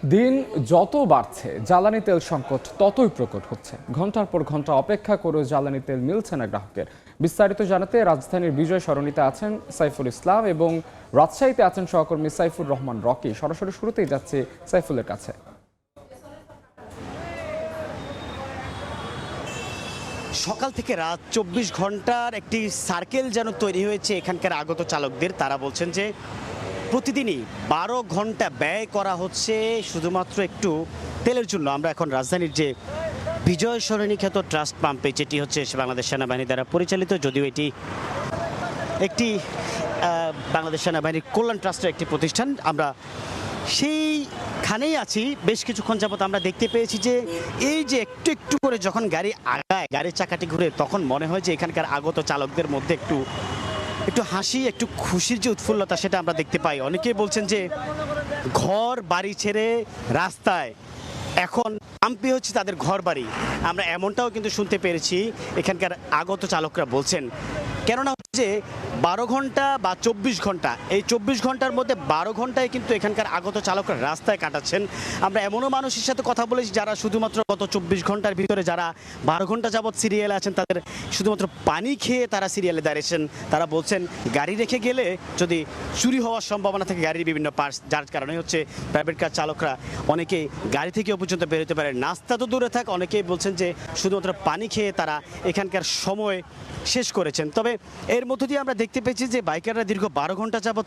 দিন যত বাড়ছে জ্বালানি তেল সংকট ততই প্রকট হচ্ছে। ঘন্টার পর ঘন্টা অপেক্ষা করেও জ্বালানি তেল মিলছে না গ্রাহকের। বিস্তারিত জানাতে রাজধানীর বিজয় সরণিতে আছেন সাইফুল ইসলাম এবং রাজশাহীতে আছেন সহকর্মী সাইফুর রহমান রকি। সরাসরি শুরুতেই যাচ্ছে সাইফুলের কাছে। সকাল থেকে রাত ২৪ ঘন্টার একটি সার্কেল যেন তৈরি হয়েছে এখানকার আগত চালকদের। তারা বলছেন যে প্রতিদিনই ১২ ঘন্টা ব্যয় করা হচ্ছে শুধুমাত্র একটু তেলের জন্য। আমরা এখন রাজধানীর যে বিজয় সরণি খ্যাত ট্রাস্ট পাম্পে, যেটি হচ্ছে বাংলাদেশ সেনাবাহিনী দ্বারা পরিচালিত, যদিও এটি একটি বাংলাদেশ সেনাবাহিনীর কল্যাণ ট্রাস্টের একটি প্রতিষ্ঠান। আমরা সেইখানেই আছি। বেশ কিছুক্ষণ যাবত আমরা দেখতে পেয়েছি যে এই যে একটু একটু করে যখন গাড়ি আগায়, গাড়ির চাকাটি ঘুরে, তখন মনে হয় যে এখানকার আগত চালকদের মধ্যে একটু হাসি, একটু খুশির যে উৎফুল্লতা, সেটা আমরা দেখতে পাই। অনেকেই বলছেন যে ঘর বাড়ি ছেড়ে রাস্তায়, এখন পাম্পে হচ্ছে তাদের ঘর বাড়ি। আমরা এমনটাও কিন্তু শুনতে পেরেছি এখানকার আগত চালকরা বলছেন। কেননা হচ্ছে যে ১২ ঘন্টা বা ২৪ ঘন্টা, এই ২৪ ঘন্টার মধ্যে ১২ ঘন্টায় কিন্তু এখানকার আগত চালকরা রাস্তায় কাটাচ্ছেন। আমরা এমনও মানুষের সাথে কথা বলেছি যারা শুধুমাত্র গত ২৪ ঘন্টার ভিতরে যারা ১২ ঘন্টা যাবৎ সিরিয়ালে আছেন, তাদের শুধুমাত্র পানি খেয়ে তারা সিরিয়ালে দাঁড়িয়েছেন। তারা বলছেন গাড়ি রেখে গেলে যদি চুরি হওয়ার সম্ভাবনা থাকে গাড়ির বিভিন্ন পার্টস, যার কারণে হচ্ছে প্রাইভেট কার চালকরা অনেকেই গাড়ি থেকেও পর্যন্ত বেরোতে পারে। নাস্তা তো দূরে থাক, অনেকেই বলছেন যে শুধুমাত্র পানি খেয়ে তারা এখানকার সময় শেষ করেছেন। তবে এর মধ্য দিয়ে আমরা দেখতে পেয়েছি যে বাইকাররা দীর্ঘ ১২ ঘন্টা যাবৎ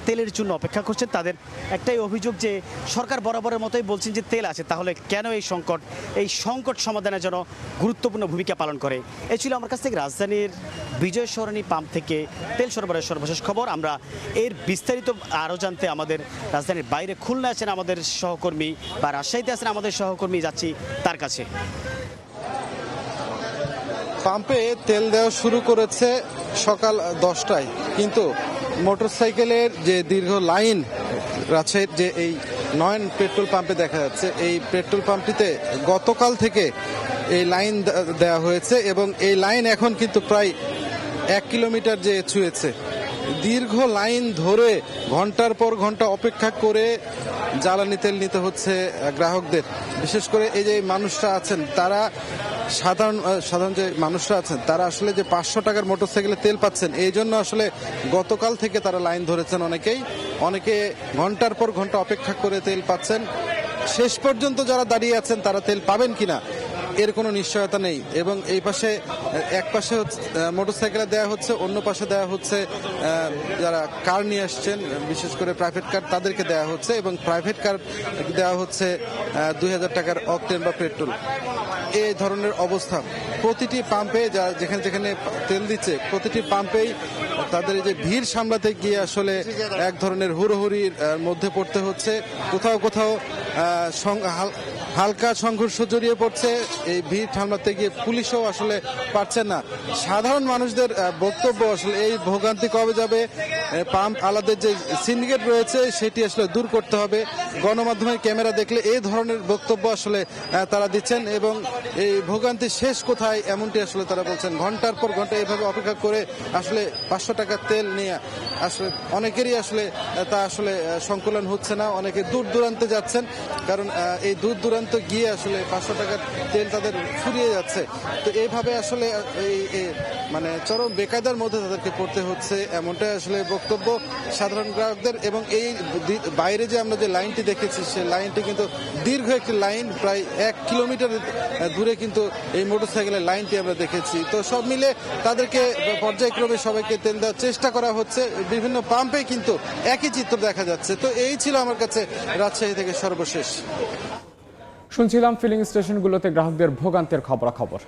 তেলের জন্য অপেক্ষা করছেন। তাদের একটাই অভিযোগ যে সরকার বরাবরের মতোই বলছেন যে তেল আছে, তাহলে কেন এই সংকট সমাধানের জন্য গুরুত্বপূর্ণ ভূমিকা পালন করে। এই ছিল আমার কাছ থেকে রাজধানীর বিজয় সরণি পাম্প থেকে তেল সরবরাহের সর্বশেষ খবর। আমরা এর বিস্তারিত আরও জানতে আমাদের রাজধানীর বাইরে খুলনা আছেন আমাদের সহকর্মী, বা রাজশাহীতে আছেন আমাদের সহকর্মী, যাচ্ছি তার কাছে। পাম্পে তেল দেওয়া শুরু করেছে সকাল 10টায়, কিন্তু মোটরসাইকেলের যে দীর্ঘ লাইন রাজশাহীর যে এই নয়ন পেট্রোল পাম্পে দেখা যাচ্ছে, এই পেট্রোল পাম্পটিতে গতকাল থেকে এই লাইন দেওয়া হয়েছে এবং এই লাইন এখন কিন্তু প্রায় 1 কিলোমিটার যে ছুঁয়েছে। দীর্ঘ লাইন ধরে ঘন্টার পর ঘন্টা অপেক্ষা করে জ্বালানি তেল নিতে হচ্ছে গ্রাহকদের। বিশেষ করে এই যে মানুষরা আছেন, তারা সাধারণ যে মানুষরা আছেন, তারা আসলে যে 500 টাকার মোটরসাইকেলে তেল পাচ্ছেন, এই জন্য আসলে গতকাল থেকে তারা লাইন ধরেছেন। অনেকে ঘন্টার পর ঘন্টা অপেক্ষা করে তেল পাচ্ছেন। শেষ পর্যন্ত যারা দাঁড়িয়ে আছেন তারা তেল পাবেন কিনা এর কোনো নিশ্চয়তা নেই। এবং এই পাশে এক পাশে মোটরসাইকেলে দেওয়া হচ্ছে, অন্য পাশে দেওয়া হচ্ছে যারা কার নিয়ে আসছেন, বিশেষ করে প্রাইভেট কার, তাদেরকে দেওয়া হচ্ছে। এবং প্রাইভেট কার দেওয়া হচ্ছে ২০০০ টাকার অকটেন বা পেট্রোল। এই ধরনের অবস্থা প্রতিটি পাম্পে, যেখানে যেখানে তেল দিচ্ছে, প্রতিটি পাম্পেই তাদের এই যে ভিড় সামলাতে গিয়ে আসলে এক ধরনের হুড়োহুড়ির মধ্যে পড়তে হচ্ছে। কোথাও কোথাও হালকা সংঘর্ষ জড়িয়ে পড়ছে। এই ভিড় সামলাতে গিয়ে পুলিশও আসলে পারছেন না। সাধারণ মানুষদের বক্তব্য আসলে এই ভোগান্তি কবে যাবে, পাম্প আলাদের যে সিন্ডিকেট রয়েছে সেটি আসলে দূর করতে হবে। গণমাধ্যমের ক্যামেরা দেখলে এই ধরনের বক্তব্য আসলে তারা দিচ্ছেন এবং এই ভোগান্তি শেষ কোথায় এমনটি আসলে তারা বলছেন। ঘন্টার পর ঘন্টা এইভাবে অপেক্ষা করে আসলে 500 টাকার তেল নিয়ে আসলে অনেকেরই আসলে তা আসলে সংকুলন হচ্ছে না। অনেকে দূর দূরান্তে যাচ্ছেন, কারণ এই দূর দূরান্ত গিয়ে আসলে 500 টাকার তেল তাদের ফুরিয়ে যাচ্ছে। তো এইভাবে আসলে এই মানে চরম বেকায়দার মধ্যে তাদেরকে পড়তে হচ্ছে, এমনটাই আসলে বক্তব্য সাধারণ গ্রাহকদের। এবং এই বাইরে যে আমরা যে লাইনটি দেখেছি, সেই লাইনটি কিন্তু দীর্ঘ একটি লাইন, প্রায় 1 কিলোমিটার দূরে কিন্তু এই মোটরসাইকেলের লাইনটি আমরা দেখেছি। তো সব মিলে তাদেরকে পর্যায়ক্রমে সবাইকে তেল দেওয়ার চেষ্টা করা হচ্ছে। বিভিন্ন পাম্পে কিন্তু একই চিত্র দেখা যাচ্ছে। তো এই ছিল আমার কাছে রাজশাহী থেকে সর্বশেষ। শুনছিলাম ফিলিং স্টেশনগুলোতে গ্রাহকদের ভোগান্তির খবরাখবর।